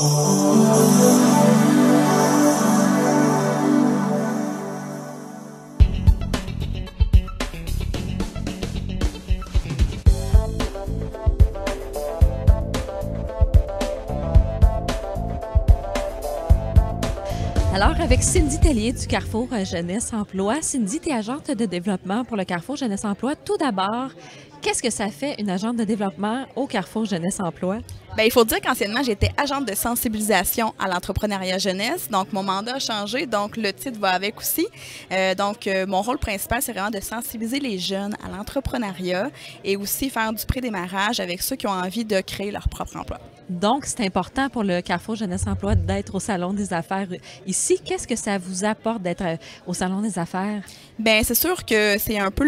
Alors, avec Cindy Tellier du Carrefour Jeunesse Emploi. Cindy, tu es agente de développement pour le Carrefour Jeunesse Emploi. Tout d'abord, qu'est-ce que ça fait une agente de développement au Carrefour Jeunesse Emploi? Bien, il faut dire qu'anciennement, j'étais agente de sensibilisation à l'entrepreneuriat jeunesse. Donc, mon mandat a changé, donc le titre va avec aussi. Mon rôle principal, c'est vraiment de sensibiliser les jeunes à l'entrepreneuriat et aussi faire du pré-démarrage avec ceux qui ont envie de créer leur propre emploi. Donc, c'est important pour le Carrefour Jeunesse Emploi d'être au Salon des affaires ici. Qu'est-ce que ça vous apporte d'être au Salon des affaires? Bien, c'est sûr que c'est un peu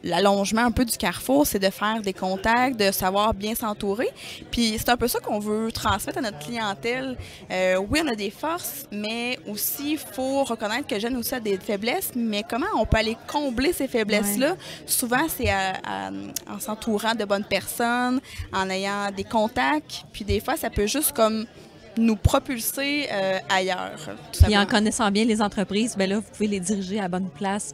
l'allongement un peu du Carrefour, c'est de faire des contacts, de savoir bien s'entourer. Puis c'est un peu ça qu'on veut transmettre à notre clientèle. Oui, on a des forces, mais aussi il faut reconnaître que le jeune aussi a des faiblesses. Mais comment on peut aller combler ces faiblesses-là? Ouais. Souvent, c'est en s'entourant de bonnes personnes, en ayant des contacts. Puis des fois, ça peut juste comme nous propulser ailleurs. Puis en connaissant bien les entreprises, bien là, vous pouvez les diriger à la bonne place,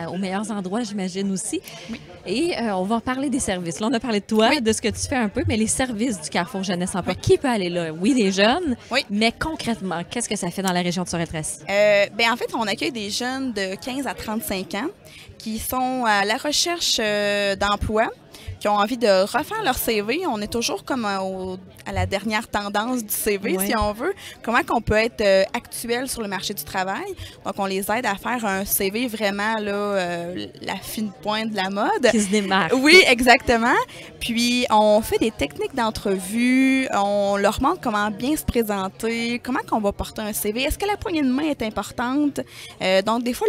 aux meilleurs endroits, j'imagine aussi. Oui. Et on va parler des services. Là, on a parlé de toi, oui, de ce que tu fais un peu, mais les services du Carrefour Jeunesse Emploi, oui, qui peut aller là? Oui, les jeunes, oui, mais concrètement, qu'est-ce que ça fait dans la région de Sorel-Tracy? En fait, on accueille des jeunes de 15 à 35 ans qui sont à la recherche d'emploi, qui ont envie de refaire leur CV. On est toujours comme à la dernière tendance du CV, oui, si on veut. Comment qu'on peut être actuel sur le marché du travail. Donc, on les aide à faire un CV vraiment là, la fine pointe de la mode. Qui se démarque. Oui, exactement. Puis, on fait des techniques d'entrevue. On leur montre comment bien se présenter, comment qu'on va porter un CV. Est-ce que la poignée de main est importante? Donc, des fois,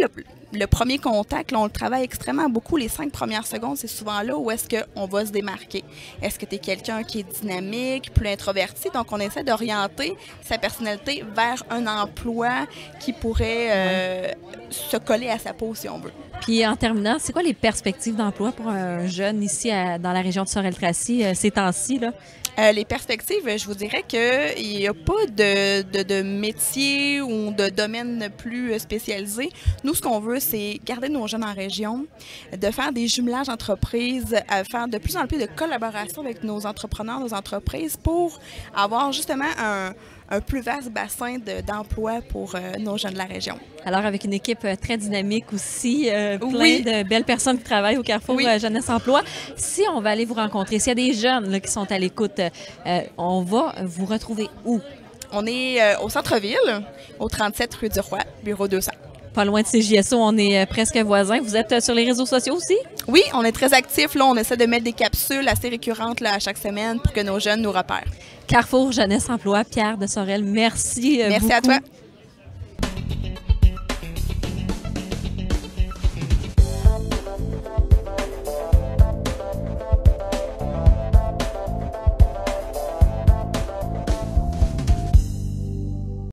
le premier contact, là, on le travaille extrêmement beaucoup. Les 5 premières secondes, c'est souvent là où est-ce qu'on va se démarquer. Est-ce que tu es quelqu'un qui est dynamique, plus introverti? Donc, on essaie d'orienter sa personnalité vers un emploi qui pourrait se coller à sa peau, si on veut. Puis, en terminant, c'est quoi les perspectives d'emploi pour un jeune ici dans la région de Sorel-Tracy ces temps-ci, là? Les perspectives, je vous dirais qu'il n'y a pas de métier ou de domaine plus spécialisé. Nous, ce qu'on veut, c'est garder nos jeunes en région, de faire des jumelages d'entreprises, faire de plus en plus de collaboration avec nos entrepreneurs, nos entreprises pour avoir justement un plus vaste bassin d'emploi pour nos jeunes de la région. Alors, avec une équipe très dynamique aussi, plein, oui, de belles personnes qui travaillent au Carrefour, oui, Jeunesse Emploi. Si on va aller vous rencontrer, s'il y a des jeunes là, qui sont à l'écoute, on va vous retrouver où? On est au centre-ville, au 37 rue du Roi, bureau 200. Pas loin de CJSO, on est presque voisins. Vous êtes sur les réseaux sociaux aussi? Oui, on est très actifs. Là, on essaie de mettre des capsules assez récurrentes là, à chaque semaine pour que nos jeunes nous repèrent. Carrefour Jeunesse Emploi, Pierre de Sorel, merci beaucoup. Merci à toi.